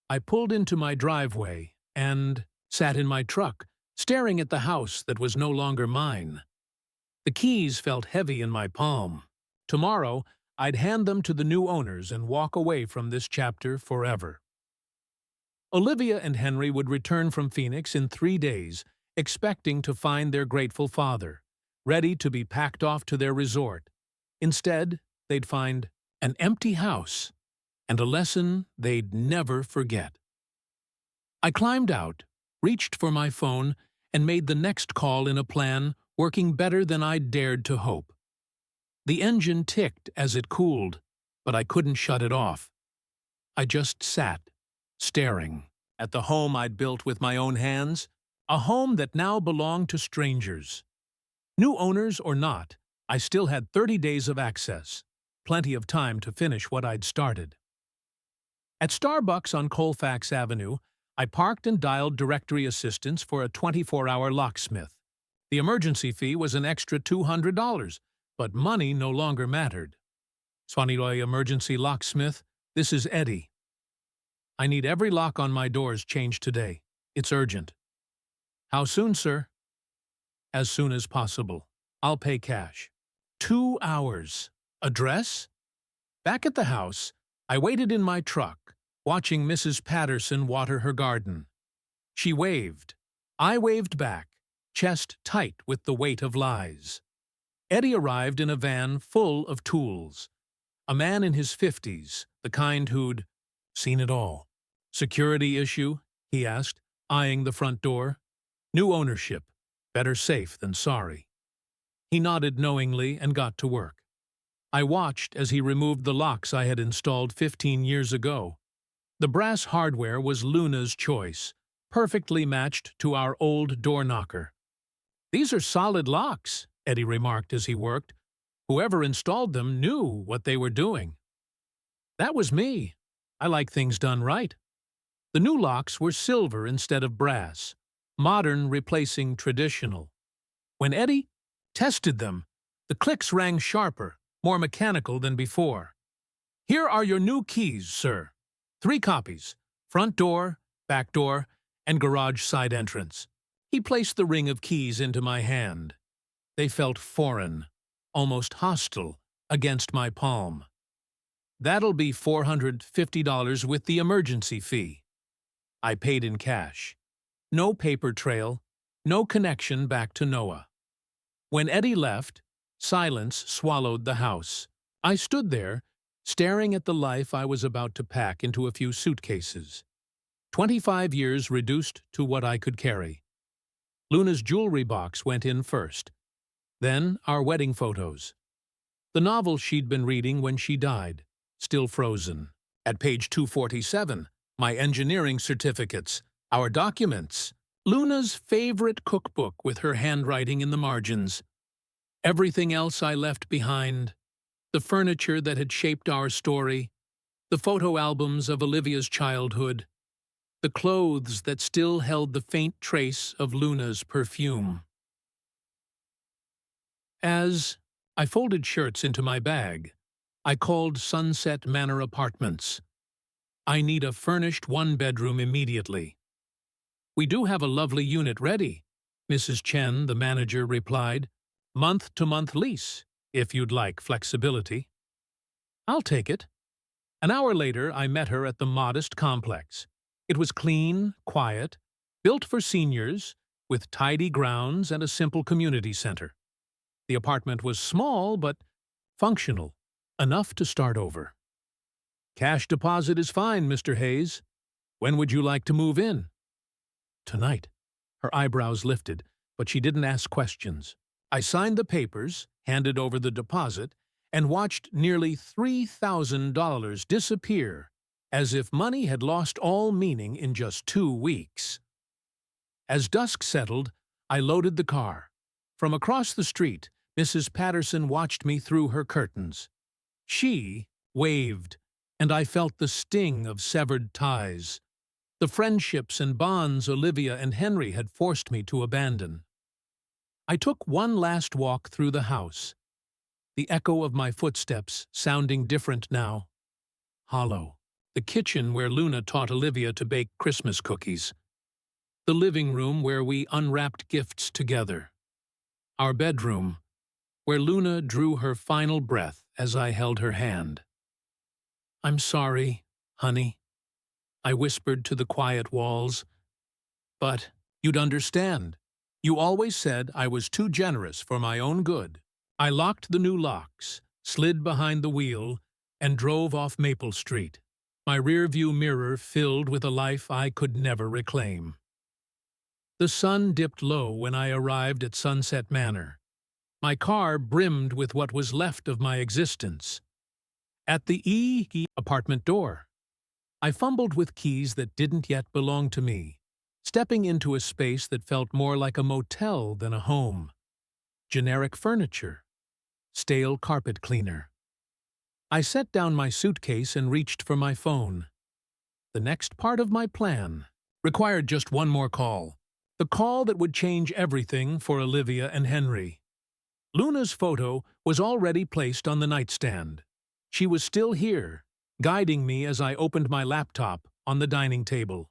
I pulled into my driveway and sat in my truck, staring at the house that was no longer mine. The keys felt heavy in my palm. Tomorrow, I'd hand them to the new owners and walk away from this chapter forever. Olivia and Henry would return from Phoenix in 3 days, expecting to find their grateful father, ready to be packed off to their resort. Instead, they'd find an empty house and a lesson they'd never forget. I climbed out, reached for my phone, and made the next call in a plan working better than I'd dared to hope. The engine ticked as it cooled, but I couldn't shut it off. I just sat, staring at the home I'd built with my own hands, a home that now belonged to strangers. New owners or not, I still had 30 days of access, plenty of time to finish what I'd started. At Starbucks on Colfax Avenue, I parked and dialed directory assistance for a 24-hour locksmith. The emergency fee was an extra $200, but money no longer mattered. Swaniloy Emergency Locksmith, this is Eddie. I need every lock on my doors changed today. It's urgent. How soon, sir? As soon as possible. I'll pay cash. 2 hours. Address? Back at the house, I waited in my truck, watching Mrs. Patterson water her garden. She waved. I waved back, chest tight with the weight of lies. Eddie arrived in a van full of tools. A man in his 50s, the kind who'd seen it all. Security issue? He asked, eyeing the front door. New ownership. Better safe than sorry. He nodded knowingly and got to work. I watched as he removed the locks I had installed 15 years ago. The brass hardware was Luna's choice, perfectly matched to our old door knocker. These are solid locks, Eddie remarked as he worked. Whoever installed them knew what they were doing. That was me. I like things done right. The new locks were silver instead of brass, modern replacing traditional. When Eddie tested them, the clicks rang sharper, more mechanical than before. Here are your new keys, sir. 3 copies, front door, back door, and garage side entrance. He placed the ring of keys into my hand. They felt foreign, almost hostile, against my palm. That'll be $450 with the emergency fee. I paid in cash. No paper trail, no connection back to Noah. When Eddie left, silence swallowed the house. I stood there, staring at the life I was about to pack into a few suitcases. 25 years reduced to what I could carry. Luna's jewelry box went in first. Then our wedding photos. The novel she'd been reading when she died, still frozen. At page 247, my engineering certificates, our documents, Luna's favorite cookbook with her handwriting in the margins. Everything else I left behind, the furniture that had shaped our story, the photo albums of Olivia's childhood, the clothes that still held the faint trace of Luna's perfume. As I folded shirts into my bag, I called Sunset Manor Apartments. I need a furnished 1-bedroom immediately. We do have a lovely unit ready, Mrs. Chen, the manager, replied. Month-to-month lease, if you'd like flexibility. I'll take it. An hour later, I met her at the modest complex. It was clean, quiet, built for seniors, with tidy grounds and a simple community center. The apartment was small but functional, enough to start over. Cash deposit is fine, Mr. Hayes. When would you like to move in? Tonight. Her eyebrows lifted, but she didn't ask questions. I signed the papers, handed over the deposit, and watched nearly $3,000 disappear, as if money had lost all meaning in just 2 weeks. As dusk settled, I loaded the car. From across the street, Mrs. Patterson watched me through her curtains. She waved, and I felt the sting of severed ties, the friendships and bonds Olivia and Henry had forced me to abandon. I took one last walk through the house, the echo of my footsteps sounding different now, hollow. The kitchen where Luna taught Olivia to bake Christmas cookies. The living room where we unwrapped gifts together. Our bedroom, where Luna drew her final breath as I held her hand. "I'm sorry, honey," I whispered to the quiet walls. "But you'd understand. You always said I was too generous for my own good." I locked the new locks, slid behind the wheel, and drove off Maple Street, my rearview mirror filled with a life I could never reclaim. The sun dipped low when I arrived at Sunset Manor. My car brimmed with what was left of my existence. At the apartment door, I fumbled with keys that didn't yet belong to me, stepping into a space that felt more like a motel than a home. Generic furniture, stale carpet cleaner. I set down my suitcase and reached for my phone. The next part of my plan required just one more call. The call that would change everything for Olivia and Henry. Luna's photo was already placed on the nightstand. She was still here, guiding me as I opened my laptop on the dining table.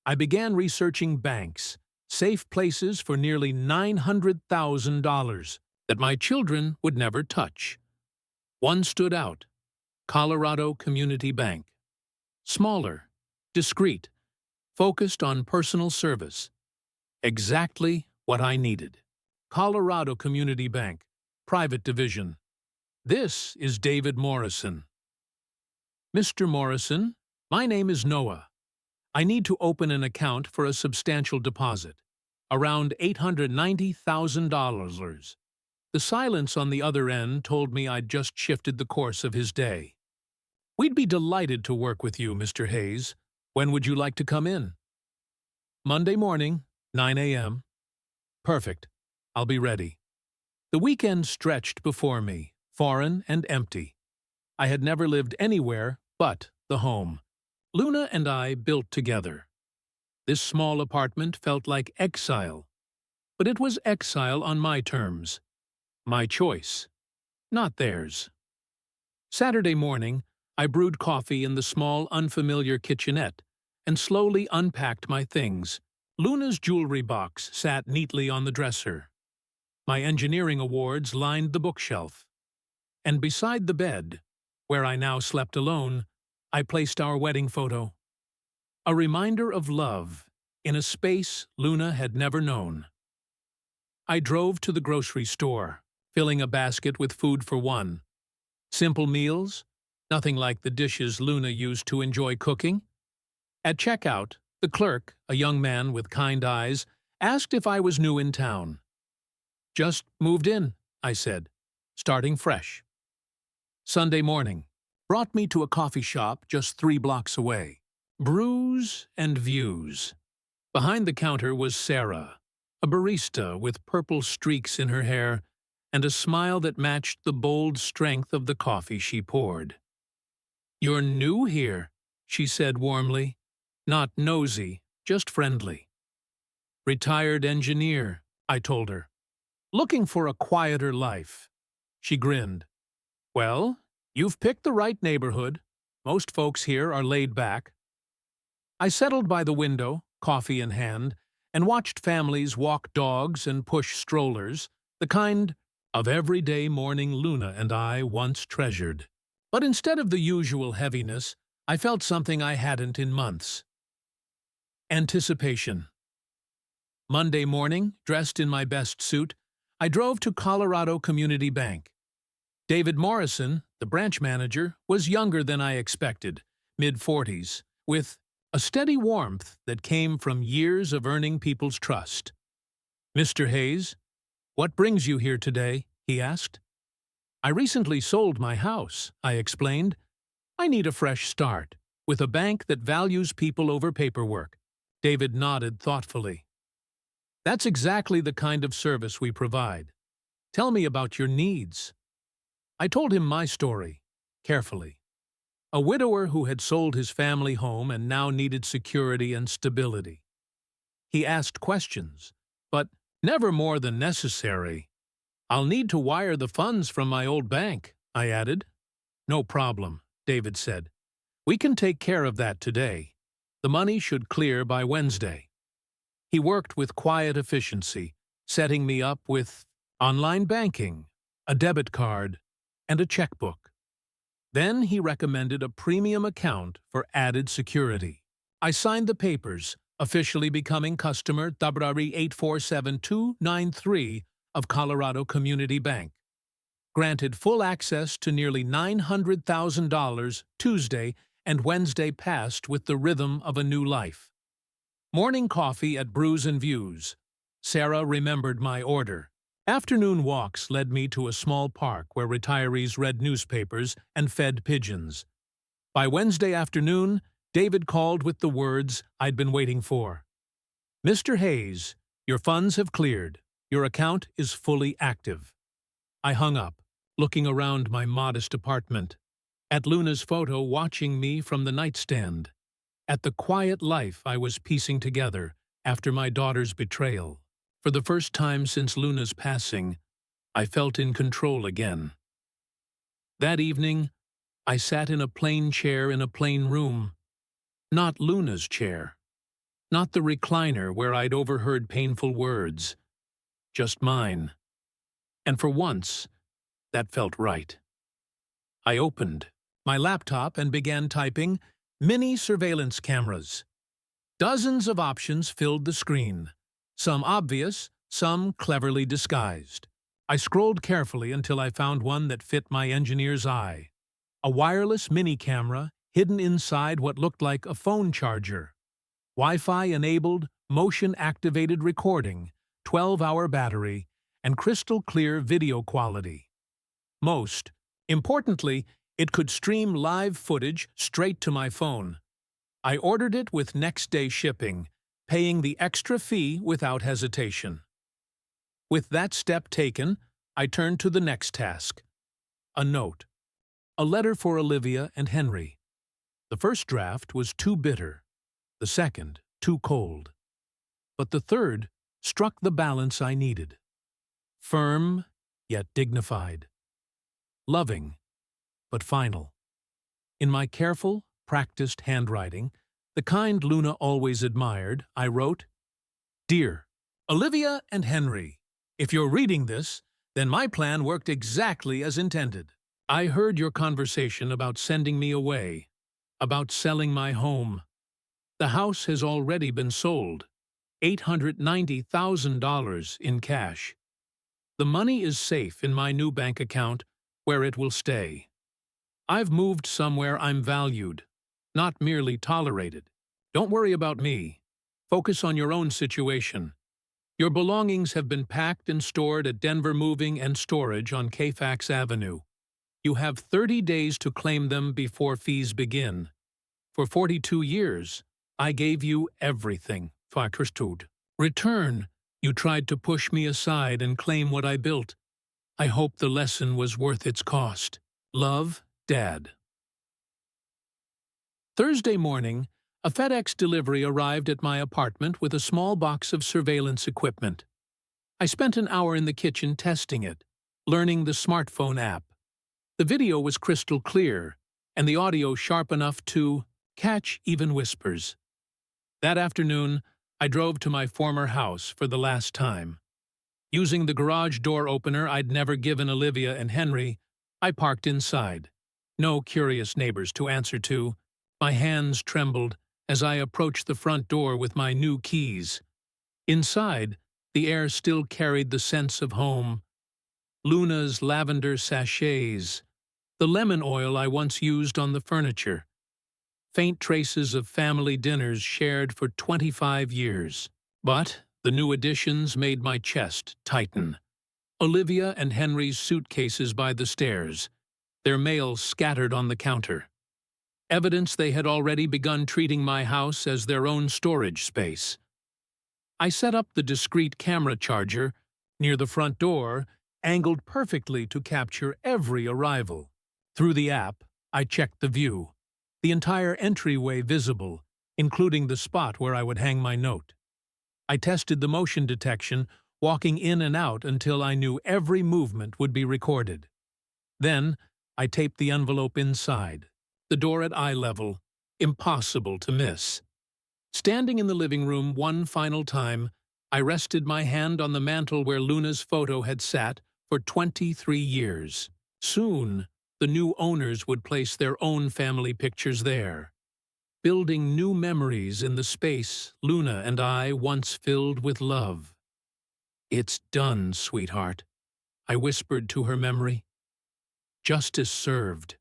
I began researching banks, safe places for nearly $900,000 that my children would never touch. One stood out: Colorado Community Bank. Smaller, discreet, focused on personal service. Exactly what I needed. Colorado Community Bank, Private Division. This is David Morrison. "Mr. Morrison, my name is Noah. I need to open an account for a substantial deposit, around $890,000. The silence on the other end told me I'd just shifted the course of his day. "We'd be delighted to work with you, Mr. Hayes. When would you like to come in?" "Monday morning, 9 a.m. "Perfect. I'll be ready." The weekend stretched before me, foreign and empty. I had never lived anywhere but the home. Luna and I built together. This small apartment felt like exile, but it was exile on my terms. My choice, not theirs. Saturday morning, I brewed coffee in the small, unfamiliar kitchenette and slowly unpacked my things. Luna's jewelry box sat neatly on the dresser. My engineering awards lined the bookshelf. And beside the bed, where I now slept alone, I placed our wedding photo. A reminder of love in a space Luna had never known. I drove to the grocery store, filling a basket with food for one. Simple meals, nothing like the dishes Luna used to enjoy cooking. At checkout, the clerk, a young man with kind eyes, asked if I was new in town. "Just moved in," I said, starting fresh. Sunday morning brought me to a coffee shop just 3 blocks away. Brews and views. Behind the counter was Sarah, a barista with purple streaks in her hair and a smile that matched the bold strength of the coffee she poured. "You're new here," she said warmly. Not nosy, just friendly. "Retired engineer," I told her. "Looking for a quieter life." She grinned. "Well, you've picked the right neighborhood. Most folks here are laid back." I settled by the window, coffee in hand, and watched families walk dogs and push strollers, the kind of everyday morning Luna and I once treasured. But instead of the usual heaviness, I felt something I hadn't in months. Anticipation. Monday morning, dressed in my best suit, I drove to Colorado Community Bank. David Morrison, the branch manager, was younger than I expected, mid-40s, with a steady warmth that came from years of earning people's trust. "Mr. Hayes, what brings you here today?" he asked. "I recently sold my house," I explained. "I need a fresh start, with a bank that values people over paperwork." David nodded thoughtfully. "That's exactly the kind of service we provide. Tell me about your needs." I told him my story, carefully. A widower who had sold his family home and now needed security and stability. He asked questions, but Never more than necessary. I'll need to wire the funds from my old bank, I added. No problem, David said. We can take care of that today. The money should clear by Wednesday. He worked with quiet efficiency, setting me up with online banking, a debit card, and a checkbook. Then he recommended a premium account for added security. I signed the papers, officially becoming customer February 847293 of Colorado Community Bank. Granted full access to nearly $900,000 Tuesday and Wednesday passed with the rhythm of a new life. Morning coffee at Brews and Views. Sarah remembered my order. Afternoon walks led me to a small park where retirees read newspapers and fed pigeons. By Wednesday afternoon, David called with the words I'd been waiting for. Mr. Hayes, your funds have cleared. Your account is fully active. I hung up, looking around my modest apartment, at Luna's photo watching me from the nightstand, at the quiet life I was piecing together after my daughter's betrayal. For the first time since Luna's passing, I felt in control again. That evening, I sat in a plain chair in a plain room. Not Luna's chair. Not the recliner where I'd overheard painful words. Just mine. And for once, that felt right. I opened my laptop and began typing mini surveillance cameras. Dozens of options filled the screen. Some obvious, some cleverly disguised. I scrolled carefully until I found one that fit my engineer's eye. A wireless mini camera hidden inside what looked like a phone charger. Wi-Fi-enabled, motion-activated recording, 12-hour battery, and crystal-clear video quality. Most importantly, it could stream live footage straight to my phone. I ordered it with next-day shipping, paying the extra fee without hesitation. With that step taken, I turned to the next task. A note. A letter for Olivia and Henry. The first draft was too bitter, the second too cold. But the third struck the balance I needed. Firm, yet dignified. Loving, but final. In my careful, practiced handwriting, the kind Luna always admired, I wrote, Dear Olivia and Henry, if you're reading this, then my plan worked exactly as intended. I heard your conversation about sending me away, about selling my home. The house has already been sold, $890,000 in cash. The money is safe in my new bank account, where it will stay. I've moved somewhere I'm valued, not merely tolerated. Don't worry about me. Focus on your own situation. Your belongings have been packed and stored at Denver Moving and Storage on Fairfax Avenue. You have 30 days to claim them before fees begin. For 42 years, I gave you everything, Fakrstud. Return. You tried to push me aside and claim what I built. I hope the lesson was worth its cost. Love, Dad. Thursday morning, a FedEx delivery arrived at my apartment with a small box of surveillance equipment. I spent an hour in the kitchen testing it, learning the smartphone app. The video was crystal clear, and the audio sharp enough to catch even whispers. That afternoon, I drove to my former house for the last time. Using the garage door opener I'd never given Olivia and Henry, I parked inside. No curious neighbors to answer to. My hands trembled as I approached the front door with my new keys. Inside, the air still carried the sense of home. Luna's lavender sachets, the lemon oil I once used on the furniture. Faint traces of family dinners shared for 25 years. But the new additions made my chest tighten. Olivia and Henry's suitcases by the stairs, their mail scattered on the counter. Evidence they had already begun treating my house as their own storage space. I set up the discreet camera charger near the front door, angled perfectly to capture every arrival. Through the app, I checked the view, the entire entryway visible, including the spot where I would hang my note. I tested the motion detection, walking in and out until I knew every movement would be recorded. Then, I taped the envelope inside, the door at eye level, impossible to miss. Standing in the living room one final time, I rested my hand on the mantel where Luna's photo had sat for 23 years. Soon, the new owners would place their own family pictures there, building new memories in the space Luna and I once filled with love. "It's done, sweetheart," I whispered to her memory. "Justice served."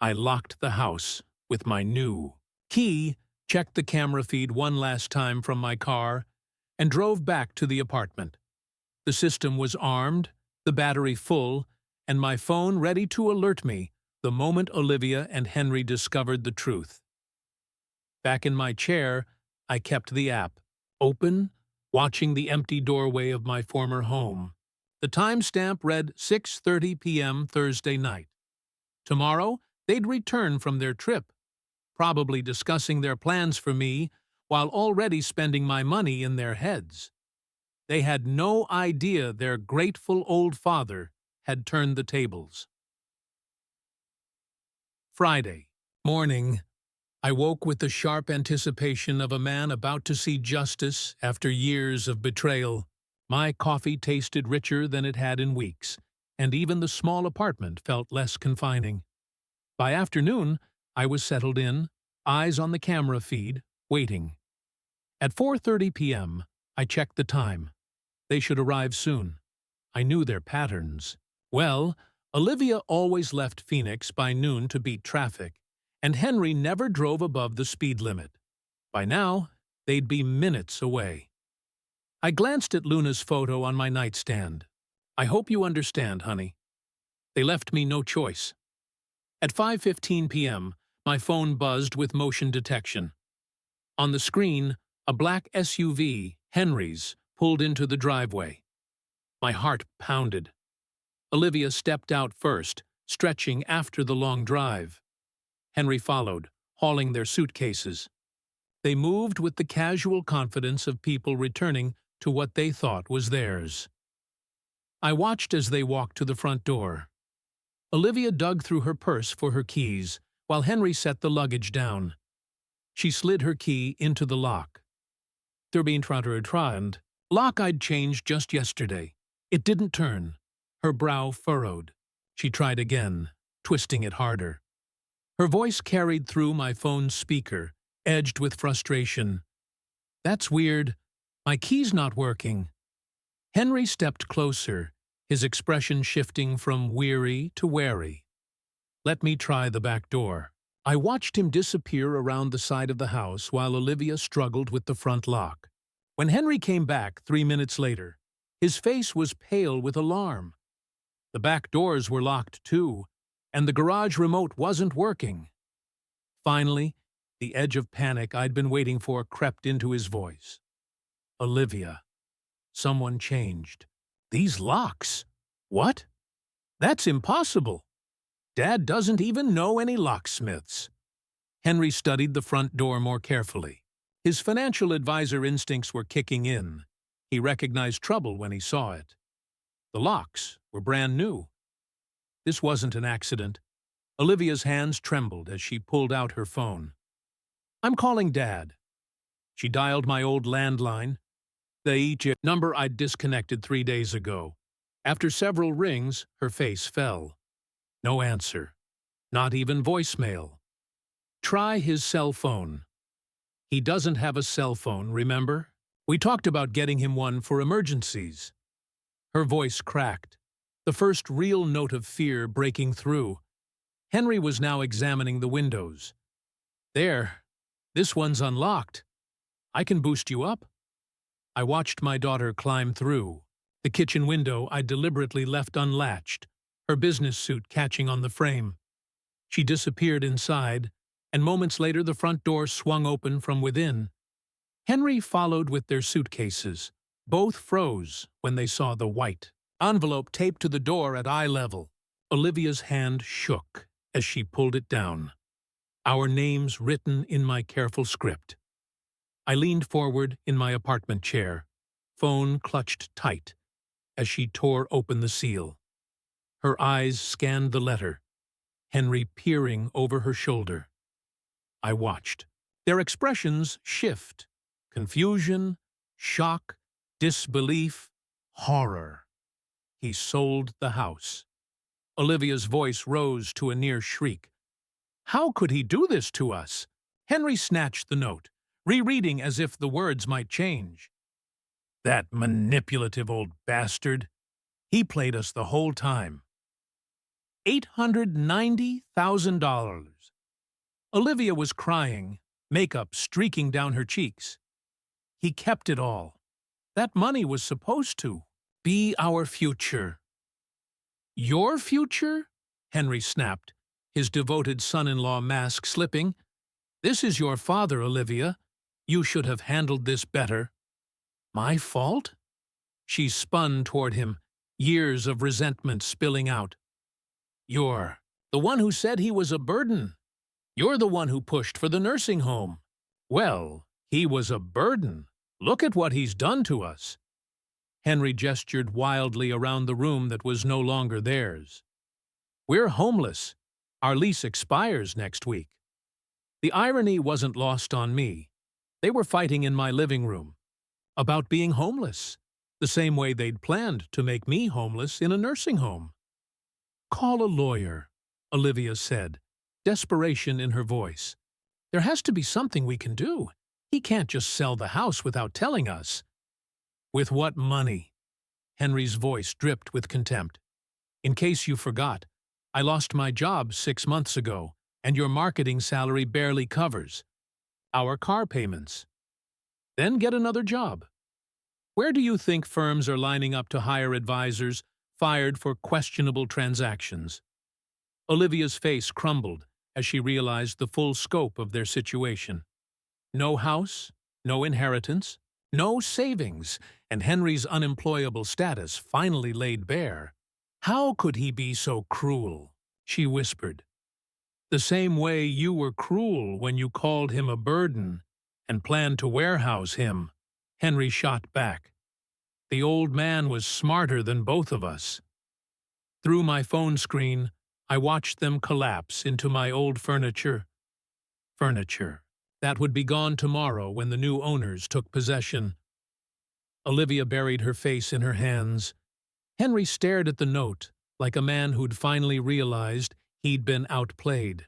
I locked the house with my new key, checked the camera feed one last time from my car, and drove back to the apartment. The system was armed, the battery full, and my phone ready to alert me the moment Olivia and Henry discovered the truth. Back in my chair, I kept the app open, watching the empty doorway of my former home. The timestamp read 6:30 p.m. Thursday night. Tomorrow, they'd return from their trip, probably discussing their plans for me while already spending my money in their heads. They had no idea their grateful old father had turned the tables. Friday morning, I woke with the sharp anticipation of a man about to see justice after years of betrayal. My coffee tasted richer than it had in weeks, and even the small apartment felt less confining. By afternoon, I was settled in, eyes on the camera feed, waiting. At 4:30 p.m., I checked the time. They should arrive soon. I knew their patterns. Well, Olivia always left Phoenix by noon to beat traffic, and Henry never drove above the speed limit. By now, they'd be minutes away. I glanced at Luna's photo on my nightstand. "I hope you understand, honey. They left me no choice." At 5:15 p.m., my phone buzzed with motion detection. On the screen, a black SUV, Henry's, pulled into the driveway. My heart pounded. Olivia stepped out first, stretching after the long drive. Henry followed, hauling their suitcases. They moved with the casual confidence of people returning to what they thought was theirs. I watched as they walked to the front door. Olivia dug through her purse for her keys, while Henry set the luggage down. She slid her key into the lock. "Turbine lock I'd changed just yesterday. It didn't turn." Her brow furrowed. She tried again, twisting it harder. Her voice carried through my phone's speaker, edged with frustration. "That's weird. My key's not working." Henry stepped closer, his expression shifting from weary to wary. "Let me try the back door." I watched him disappear around the side of the house while Olivia struggled with the front lock. When Henry came back 3 minutes later, his face was pale with alarm. The back doors were locked too, and the garage remote wasn't working. Finally, the edge of panic I'd been waiting for crept into his voice. "Olivia, someone changed. These locks? What? That's impossible. Dad doesn't even know any locksmiths." Henry studied the front door more carefully. His financial advisor instincts were kicking in. He recognized trouble when he saw it. The locks were brand new. This wasn't an accident. Olivia's hands trembled as she pulled out her phone. "I'm calling Dad." She dialed my old landline, the Egypt number I'd disconnected 3 days ago. After several rings, her face fell. No answer. Not even voicemail. "Try his cell phone." "He doesn't have a cell phone, remember? We talked about getting him one for emergencies." Her voice cracked, the first real note of fear breaking through. Henry was now examining the windows. "There. This one's unlocked. I can boost you up." I watched my daughter climb through, the kitchen window I deliberately left unlatched, her business suit catching on the frame. She disappeared inside, and moments later the front door swung open from within. Henry followed with their suitcases. Both froze when they saw the white envelope taped to the door at eye level. Olivia's hand shook as she pulled it down. Our names written in my careful script. I leaned forward in my apartment chair. phone clutched tight as she tore open the seal. Her eyes scanned the letter, Henry peering over her shoulder. I watched. Their expressions shift. Confusion, shock, disbelief, horror. He sold the house. Olivia's voice rose to a near shriek. How could he do this to us? Henry snatched the note, rereading as if the words might change. That manipulative old bastard. He played us the whole time. $890,000. Olivia was crying, makeup streaking down her cheeks. He kept it all. That money was supposed to be our future. Your future? Henry snapped, his devoted son-in-law mask slipping. This is your father, Olivia. You should have handled this better. My fault? She spun toward him, years of resentment spilling out. You're the one who said he was a burden. You're the one who pushed for the nursing home. Well, he was a burden. Look at what he's done to us. Henry gestured wildly around the room that was no longer theirs. We're homeless. Our lease expires next week. The irony wasn't lost on me. They were fighting in my living room about being homeless, the same way they'd planned to make me homeless in a nursing home. Call a lawyer, Olivia said, desperation in her voice. There has to be something we can do. He can't just sell the house without telling us. With what money? Henry's voice dripped with contempt. In case you forgot, I lost my job 6 months ago, and your marketing salary barely covers our car payments. Then get another job. Where do you think firms are lining up to hire advisors fired for questionable transactions? Olivia's face crumbled as she realized the full scope of their situation. No house, no inheritance, no savings, and Henry's unemployable status finally laid bare. How could he be so cruel? She whispered. The same way you were cruel when you called him a burden and planned to warehouse him, Henry shot back. The old man was smarter than both of us. Through my phone screen, I watched them collapse into my old furniture. Furniture that would be gone tomorrow when the new owners took possession. Olivia buried her face in her hands. Henry stared at the note like a man who'd finally realized he'd been outplayed.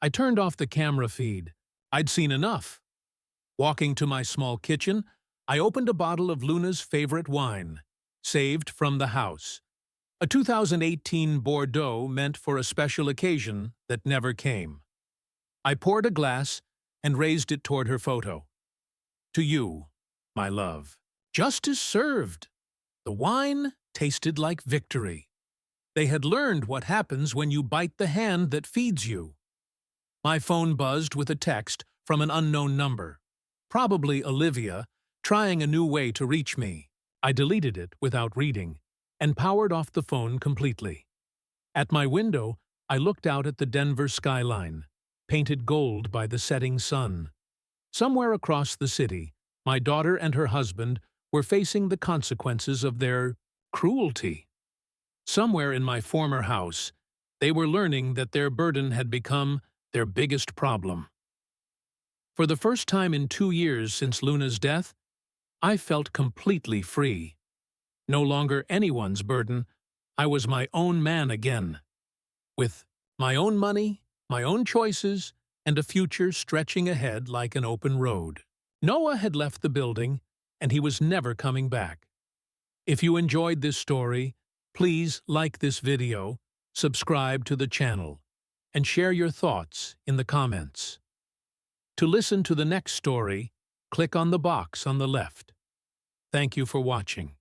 I turned off the camera feed. I'd seen enough. Walking to my small kitchen, I opened a bottle of Luna's favorite wine, saved from the house. A 2018 Bordeaux meant for a special occasion that never came. I poured a glass and raised it toward her photo. To you, my love. Justice served. The wine tasted like victory. They had learned what happens when you bite the hand that feeds you. My phone buzzed with a text from an unknown number. Probably Olivia, trying a new way to reach me. I deleted it without reading and powered off the phone completely. At my window, I looked out at the Denver skyline, painted gold by the setting sun. Somewhere across the city, my daughter and her husband were facing the consequences of their cruelty. Somewhere in my former house, they were learning that their burden had become their biggest problem. For the first time in 2 years since Luna's death, I felt completely free. No longer anyone's burden, I was my own man again. With my own money, my own choices, and a future stretching ahead like an open road. Noah had left the building, and he was never coming back. If you enjoyed this story, please like this video, subscribe to the channel, and share your thoughts in the comments. To listen to the next story, click on the box on the left. Thank you for watching.